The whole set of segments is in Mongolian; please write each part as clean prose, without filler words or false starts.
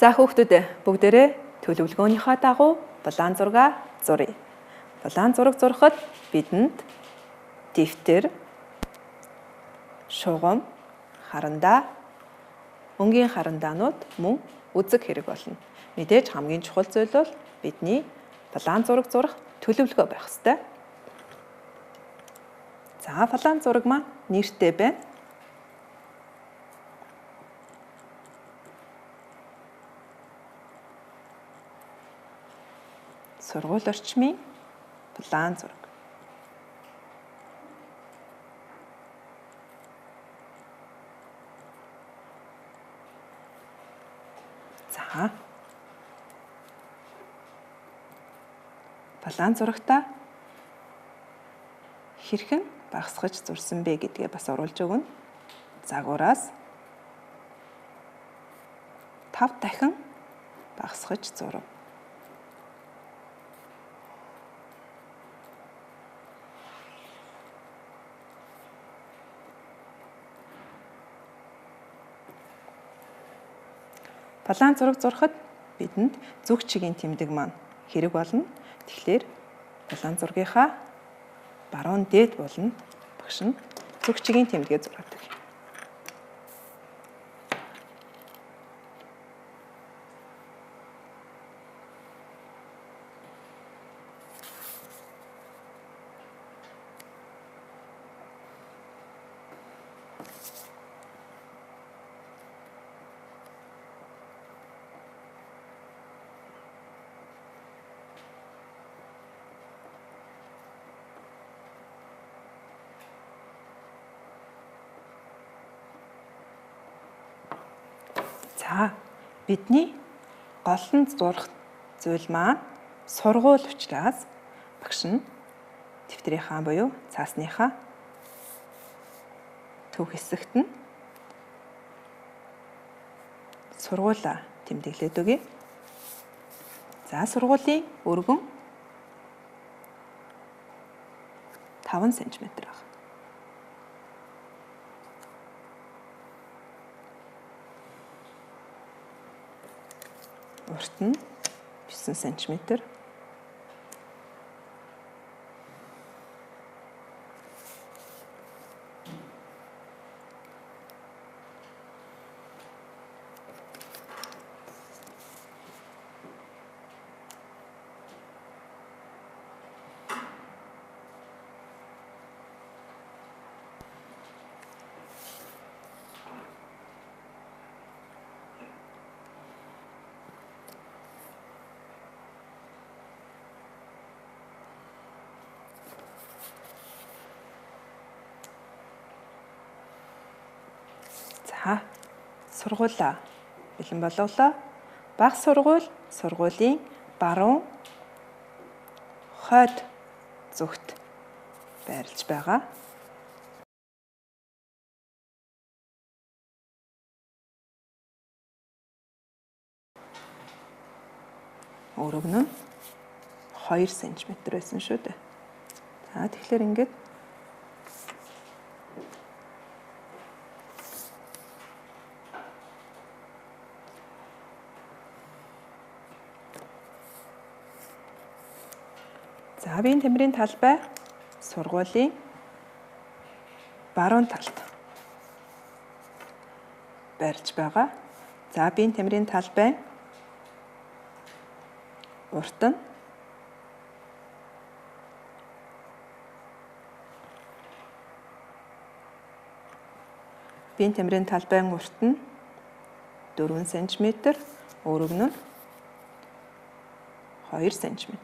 За хүүхдүүд бүгдээрээ төлөвлөгөөнийхөө дагуу булаан зураг зуръя. Булаан зураг зурхад бидэнд дэвтэр, шугам, харандаа, өнгийн харандаанууд мөн үзэг хэрэг болно. Мэдээж хамгийн чухал зүйл бол бидний булаан зураг зурах төлөвлөгөө байх ёстой. За булаан зураг маань нэртэй байна. Сургууль орчмын булаан зураг. За. Булаан зурагтаа хэрхэн багасгаж зурсан бэ гэдгээ бас оруулж өгнө. Загвараас 5 дахин багасгаж зурв. Булаан зураг зурхад бидэнд зүг чигийн тэмдэг маань хэрэг болно. Тэгэхээр булаан зургийнхаа баруун дээд болонд багш нь зүг чигийн тэмдгээ зураадаг. За бидний голлон зурх зүйл маань сургууль учраас багш нь дэвтрийнхаа буюу цаасныхаа төв хэсэгт нь сургуулаа тэмдэглээд өгье. За сургуулийн өргөн 5 см байна. Урт нь 9 см. За сургуулаа бэлэн болголоо. Бага сургууль сургуулийн баруун хойд зүгт байрлаж байгаа. Өргөн нь 2 см байсан шүү дээ. За тэгэхээр ингээд за биеийн тамирын талбай сургуулийн баруун талд байрж байгаа. За биеийн тамирын талбай урт нь биеийн тамирын талбайн урт нь 4 см, өргөн нь 2 см.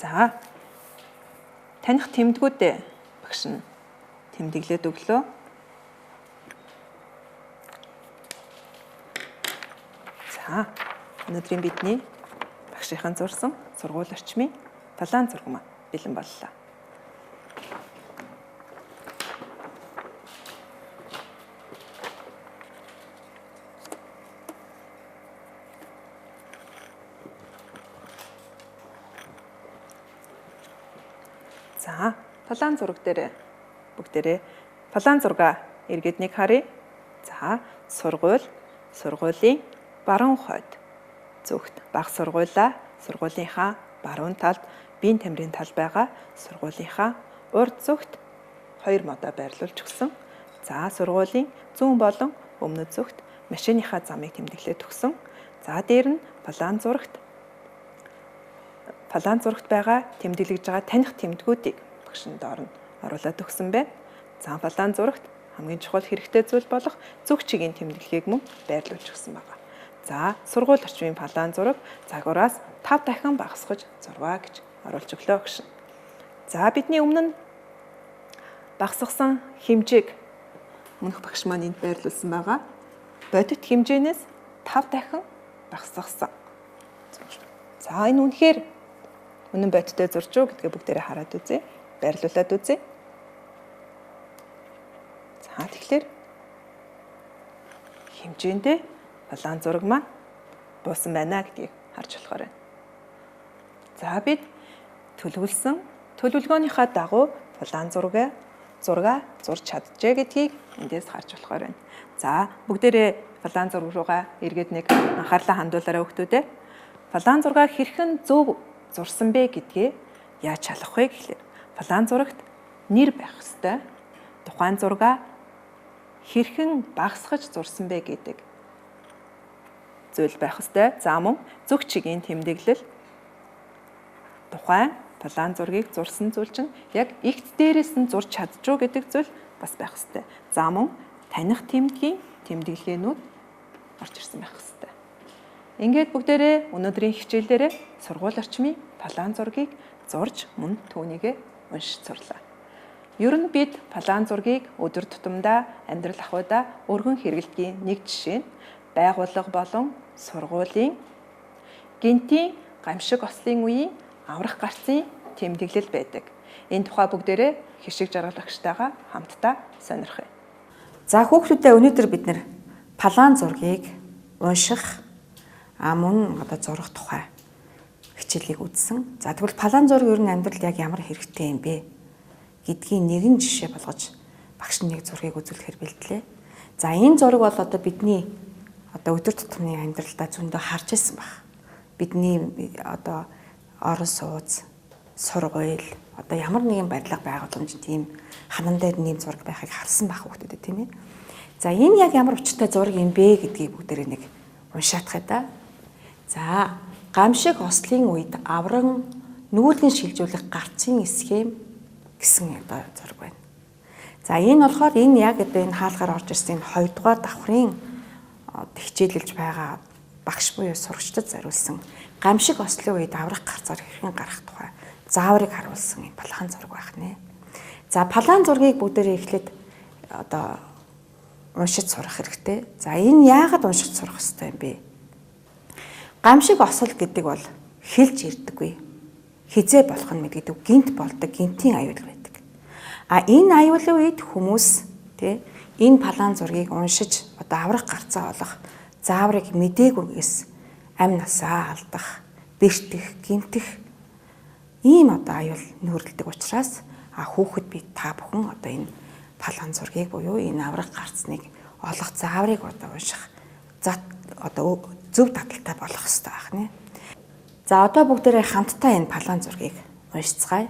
За таних тэмдгүүдээ багш нь тэмдэглээд өглөө. За өнөөдрийн бидний багшийнхан зурсан сургууль орчмын булаан зураг маань бэлэн боллоо. За, булаан зураг дээр бүгдээрээ булаан зураг эргээд нэг харъя. За сургууль, сургуулийн баруун хойд. Зүгт бага сургуулаа сургуулийнхаа баруун талд биеийн тамирын тал байгаа сургуулийнхаа урд зүгт 2 модоо байрлуулж өгсөн. За сургуулийн зүүн болон өмнөд зүгт машиныхаа замыг тэмдэглээд өгсөн. За дээр нь план зурагт байгаа тэмдэглэж байгаа таних тэмдгүүдийг багш нь доор нь оруулаад өгсөн байна. За план зурагт хамгийн чухал хэрэгтэй зүйл болох зүг чигийн тэмдэглэгийг мөн байрлуулж өгсөн байна. За сургууль орчмын план зураг загвараас 5 дахин багасгаж зурваа гэж оруулж өглөө багш. За бидний өмнө нь багасгасан хэмжээг өмнөх багш маань энд байрлуулсан байгаа. Бодит хэмжээнээс 5 дахин багасгасан. За энэ үнэхээр үнэн бодиттой зурж уу гэдгээ бүгдээрээ хараад үзье. Байрлуулад үзье. За тэгэхээр хэмжээндээ план зураг маань буусан байна гэдгийг харж болохоор байна. За бид төлөвлөсөн төлөвлөгөөнийхөө дагуу план зураг зурж чаджээ гэдгийг эндээс харж болохоор байна. За бүгдээрээ план зураг руугаа эргээд нэг анхаарлаа хандуулаарай хүүхдүүдээ. План зураг хэрхэн зөв зурсан бэ гэдгээ яаж шалгах вэ гэхлээр план зурагт нэр байх ёстой. Тухайн зураг хэрхэн багасгаж зурсан бэ гэдэг зүйл байх ёстой. За мөн зүг чигийн тэмдэглэл тухайн план зургийг зурсан зүйл чинь яг игт дээрээс нь зурж чадчихв гэдэг зүйл бас байх ёстой. За мөн таних тэмдгийн тэмдэглээнүүд орж ирсэн байх ёстой. Ингээд бүгдээрээ өнөөдрийн хичээлдээ сургууль орчмын план зургийг зурж мөн түүнийгээ уншиж сурлаа. Ер нь бид план зургийг өдөр тутамдаа амьдрал ахуйдаа өргөн хэрэглэдгийн нэг жишээ нь байгууллага болон сургуулийн гинтийн гамшиг ослын үеийн аврах гарцын тэмдэглэл байдаг. Энэ тухай бүгдээрээ хишиг жаргал багштайгаа хамтдаа сонирхъя. За хүүхдүүдээ өнөөдөр бид нэр план зургийг унших мөн зурах тухай хичээлийг үзсэн. За тэгвэл план зураг ер нь амьдралд яг ямар хэрэгтэй юм бэ гэдгийн нэгэн жишээ болгож багш нэг зургийг үзүүлэхээр бэлдлээ. За энэ зураг бол бидний өдөр тутмын амьдралдаа зөндөө харж ирсэн баг. Бидний орон сууц, сургууль, ямар нэгэн барилга байгууламж тийм ханан дээр нэм зураг байхыг харсан байх хүүхдүүд тийм ээ. За энэ яг ямар учиртай зураг юм бэ гэдгийг бүгдээрээ нэг уншаадах та. За гамшиг ослын үед авран нүүлгэн шилжүүлэх гарцын схем гэсэн зураг байна. За энэ болохоор энэ яг энэ хаалгаар орж ирсэн 2 дугаар давхрын хичээлэлж байгаа багш буюу сурагчдад зориулсан гамшиг ослын үед аврах гарцаар хэрхэн гарах тухай зааврыг харуулсан юм план зураг байх нэ. За план зургийг бүгдээрээ эхлээд уншиж сурах хэрэгтэй. За энэ яагаад уншиж сурах хэрэгтэй юм бэ? Гамшиг осол гэдэг бол хэлж ирдэггүй. Хизээ болох нь мэддэг гинт болдог гинтийн аюул байдаг. Энэ аюулын үед хүмүүс энэ план зургийг уншиж аврах гарцаа олох зааврыг мдэггүйгээс амь насаа алдах, бэртэх, гинтэх ийм аюул нүүрэлдэг учраас хүүхэд би та бүхэн энэ план зургийг буюу энэ аврах гарцныг олох зааврыг унших зөв дадалтай болох хэрэгтэй байна. За бүгдээрээ хамтдаа энэ план зургийг уншицгаая.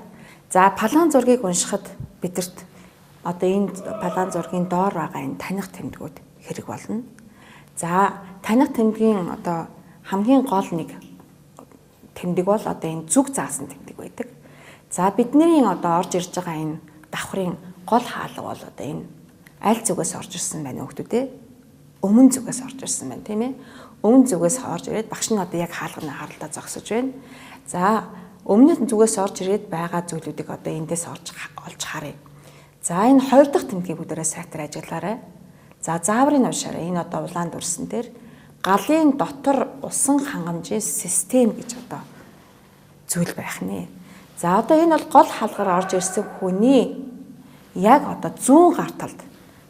За план зургийг уншихад бидэрт энэ план зургийн доор байгаа энэ таних тэмдгүүд хэрэг болно. За таних тэмдгийн хамгийн гол нэг тэмдэг бол энэ зүг заасан тэмдэг байдаг. За бидний орж ирж байгаа энэ давхрын гол хаалга бол энэ аль зүгээс орж ирсэн байна хүүхдүүдээ? Өмнө зүгээс орж ирсэн байна тийм ээ. Өмнө зүгээс орж ирээд багш нь яг хаалганы харалтаа зогсож байна. За өмнөд зүгээс орж ирээд байгаа зүйлүүдийг эндээс олж харъя. За энэ 2 дахь тэмдгийг бүгдээрээ сайтар ажиглаарай. За зааврыг уншаарай. Энэ улаанд урсан дээр галын дотор усан хангамжийн систем гэж зүйл байх нэ. За энэ бол гол хаалгаар орж ирсэн хүний яг зүүн гар талд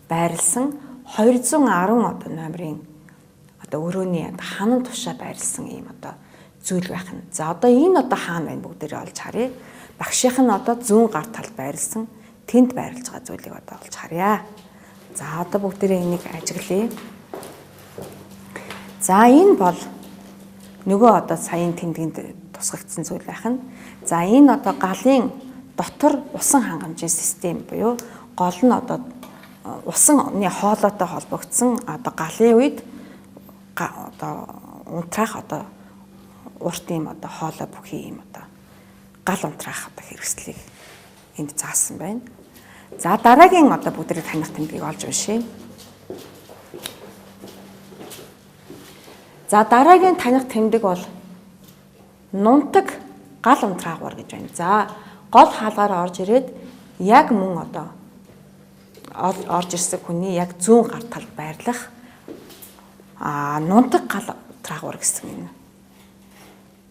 байрлсан 210 номерын өрөөний ханан тушаа байрлсан ийм зүйл байх нь. За энэ хаана байна бүгдээрээ олж харъя. Багшийнх нь зүүн гар талд байрлсан тэнд байрлаж байгаа зүйлийг олж харъя. За одоо бүгдээрээ энийг ажиглая. За энэ бол нөгөө одоо саяын тэмдэгт тусгагдсан зүйл байх нь. За энэ одоо галын дотор усан хангамжийн систем буюу гол нь одоо усаны хоолойтой холбогдсон одоо галын үед одоо унтраах одоо урт юм одоо хоолой бүхий юм одоо гал унтраах одоо хэрэгслийг энд заасан байна. За дараагийн одоо бүгдээрээ таних тэмдгийг олж уншъя. За дараагийн таних тэмдэг бол нунтаг гал унтраагур гэж байна. За гол хаалгаар орж ирээд яг мөн одоо орж ирсэн хүний яг зүүн гар талд байрлах нунтаг гал унтраагур гэсэн юм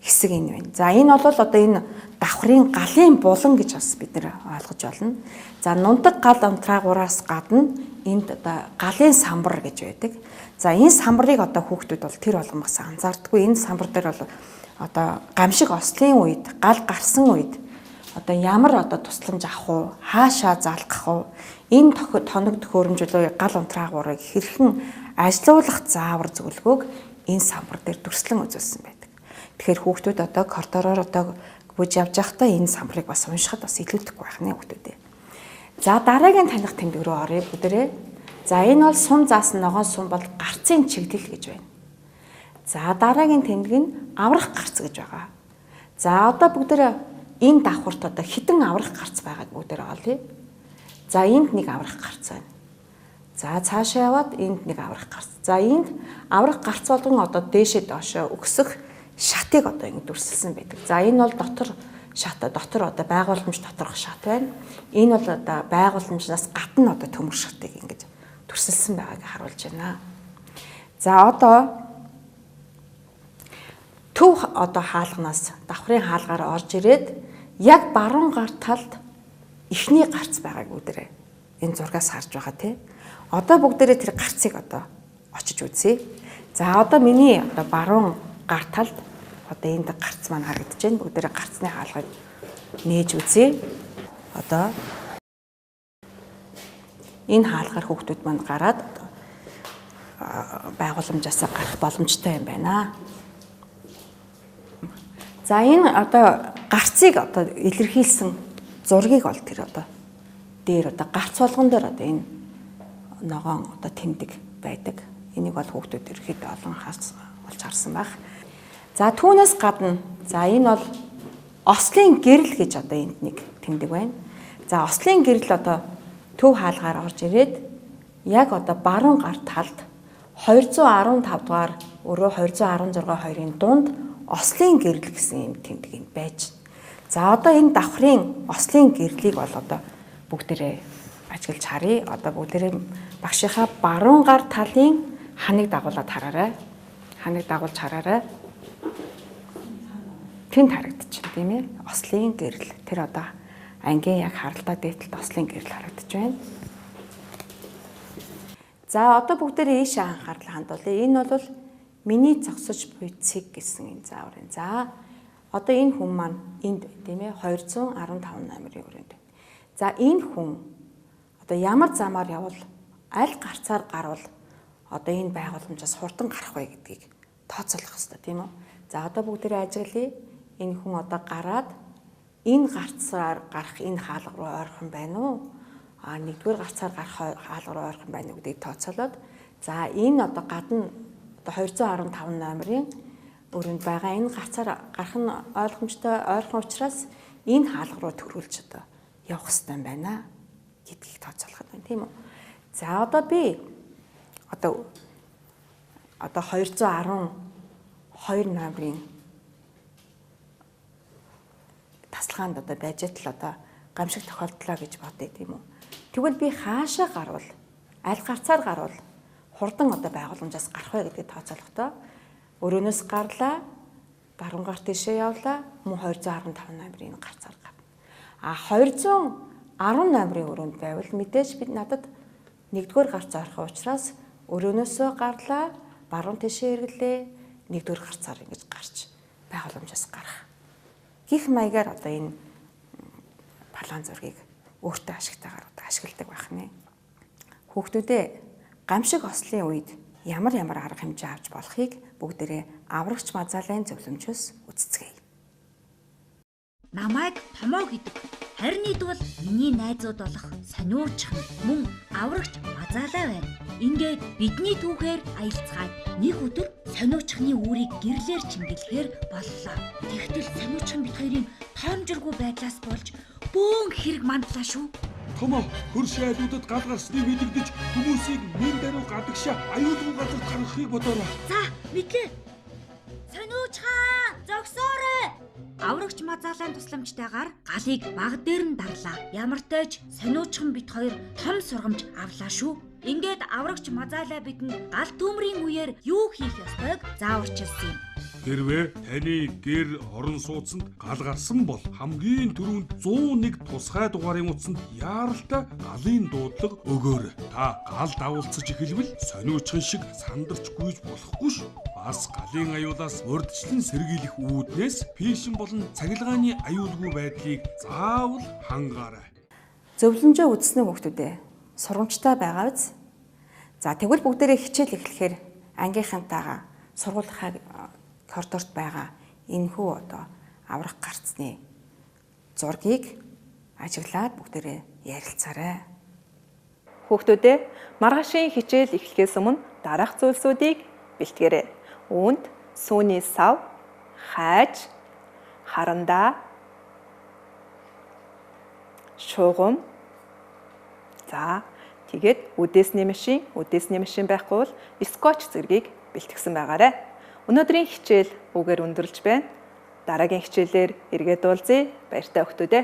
хэсэг энэ байна. За энэ бол одоо энэ давхрын галын булан гэж бас бид нэр ойлгож байна. За нунтаг гал унтраагураас гадна энд одоо галын самбар гэж байдаг. За энэ самбарыг одоо хүүхдүүд бол тэр болгон бас анзаардаггүй. Энэ самбар дээр бол одоо гамшиг ослын үед, гал гарсан үед одоо ямар одоо тусламж авах уу, хаашаа залгах уу, энэ тоног төхөөрөмжлөө гал унтраагуурыг хэрхэн ажилуулах заавар зөвлөгөөг энэ самбар дээр дүрслэн үзүүлсэн байдаг. Тэгэхээр хүүхдүүд одоо коридороор одоо гүйж явж байхдаа энэ самбарыг бас уншихад бас илүүдэхгүй байх нэ хүүхдүүдээ. За дараагийн таних тэмдэг рүү оръё бүгдээрээ. За энэ бол сум заасан ногоон сум бол гарцын чиглэл гэж байна. За дараагийн тэмдэг нь аврах гарц гэж байгаа. За одоо бүгдээрээ энэ давхарт одоо хідэн аврах гарц байгааг бүгдээрээ олъё. За энд нэг аврах гарц байна. За цаашаа яваад энд нэг аврах гарц. За энд аврах гарц болгон одоо дээшээ доошоо өгсөх шатыг одоо ингэ дүрсэлсэн байдаг. За энэ бол дотор шат, дотор одоо байгууламж доторх шат байна. Энэ бол одоо байгууламжнаас гадна одоо төмөр шатыг ингэж дүрсэлсэн байгааг харуулж байна. За одоо төв одоо хаалганаас давхрын хаалгаар орж ирээд яг баруун гар талд эхний гарц байгааг бүгдээрээ энэ зургаас харж байгаа тий. Одоо бүгдээрээ тэр гарцыг одоо очиж үзье. За одоо миний одоо баруун гар талд одоо энд гарц маань харагдаж байна. Бүгдээрээ гарцны хаалгыг нээж үзье. Одоо энэ хаалгаар хүүхдүүд маань гараад байгууламжаас гарах боломжтой юм байна. За энэ одоо гарцыг одоо илэрхийлсэн зургийг бол тэр одоо дээр одоо гарц болгон дээр одоо энэ ногоон одоо тэмдэг байдаг. Энийг бол хүүхдүүд ерөөхдөө олон болж харсан байх. За түүнээс гадна за энэ бол ослын гэрэл гэж одоо энд нэг тэмдэг байна. За ослын гэрэл одоо төв хаалгаар орж ирээд яг одоо баруун гар талд 215 дугаар өрөө 216 хоёрын дунд ослын гэрэл гэсэн юм тэмдэг юм байж. За одоо энэ давхрын ослын гэрлийг бол одоо бүгдээрээ ажиглаж харъя. Одоо бүгдээрээ багшийнхаа баруун гар талын ханыг дагуулад хараарай. Ханыг дагуулж хараарай. Тэнд харагдчих тийм ээ. Ослын гэрэл. Тэр одоо ангийн яг харалтаа дээдлэлт ослын гэрэл харагдаж байна. За одоо бүгдээрээ ийшээ анхаарлаа хандуулъя. Энэ бол миний зогсож буй цэг гэсэн энэ заавар юм. За одоо энэ хүн маань энд тийм ээ 215 номерын өрөөнд байна. За энэ хүн одоо ямар замаар явбал аль гарцаар гарвал одоо энэ байгууламжаас хурдан гарах вэ гэдгийг тооцоолох хэрэгтэй тийм үү? За одоо бүгдээрээ ажиглая. Энэ хүн одоо гараад энэ гарцаар гарах энэ хаалга руу ойрхон байна уу? Нэгдүгээр гарцаар гарах хаалга руу ойрхон байна уу гэдгийг тооцоолоод за энэ одоо гадна одоо 215 номерын өрөөнд байгаа энэ гарцаар гарах нь ойлгомжтой ойрхон учраас энэ хаалга руу төрүүлж одоо явах хэрэгтэй юм байна гэдгийг тооцоолох байна тийм үү? За одоо би одоо 212 номерын тасалгаанд одоо байж тал одоо гамшиг тохиолдлоо гэж бодъё тийм үү? Тэгвэл би хаашаа гарвал аль гарцаар гарвал хурдан одоо байгууламжаас гарах вэ гэдгийг тооцоолохдоо өрөөнөөс гарлаа, баруун гар тийшээ явлаа, мөн 215 номерын гарцаар гарна. 210 номерын өрөөнд байвал мэдээж бид надад нэгдүгээр гарц орох учраас өрөөнөөсөө гарлаа, баруун тийшээ эргэлээ, нэгдүгээр гарцаар ингэж гарч байгууламжаас гарах. Гэх маягаар одоо энэ план зургийг өөртөө ашигтайгаар одоо ашигладаг байх нэ. Хүүхдүүдээ гамшиг ослын үед ямар арга хэмжээ авч болохыг бүгдээрээ аврагч Мазалайн зөвлөмжөөс үздцгээе. Намайг Томоо гэдэг. Харин эд бол миний найзууд болох сониуучхан мөн аврагч Мазалай байна. Ингээд бидний түүхээр аялцгаад нэг өдөр сониуучхны үүрийг гэрлээр чимгэлэхээр боллоо. Тэгтэл сониуучхан бид хоёрын тоомжиргүй байдлаас болж бөөн хэрэг мандлаа шүү. Томоо хөрш айлуудад гал гарсныг мэдэгдэж хүмүүсийг нэн даруй гадагшаа аюулгүй газар гаргахыг бодоорой. За, мэдлээ. Сониуучхан, зогсоорой. Аврагч Мазалайн тусламжтайгаар галыг баг дээр нь дарлаа. Ямар ч тач сониуучхан бит хоёр том сургамж авлаа шүү. Ингээд аврагч Мазалай бидэнд гал төмрийн үеэр юу хийх ёстойг зааварчилсан юм. Хэрвээ таны гэр орон сууцанд гал гарсан бол хамгийн түрүүнд 101 тусгай дугаарын утсанд яаралтай галын дуудлага өгөөрэй. Та гал давуулцаж эхэлвэл сониуучхан шиг сандарч гүйж болохгүй шүү. Бас галын аюулаас урдчлан сэргийлэх үүднээс пишин болон цахилгааны аюулгүй байдлыг заавал хангаарай. Зөвлөмжөө үзсэн хүүхдүүдээ сургамжтай байгаа биз? За тэгвэл бүгдээрээ хичээл эхлэхээр ангийнхантайгаа сургуулийн коридорт байгаа энэхүү аврах гарцны зургийг ажиглаад бүгдээрээ ярилцаарай. Хүүхдүүдээ маргаашийн хичээл эхлэхээс өмнө дараах зүйлсүүдийг бэлтгэрэй. Үүнд сүүний сав, хайж, харандаа, шугам. За тэгээд үдээсний машин байхгүй бол скотч зэргийг бэлтгэсэн байгаарай. Өнөөдрийн хичээл үгээр өндөрлж байна. Дараагийн хичээлээр эргээд уулзъя. Баяртай хүүхдүүдээ.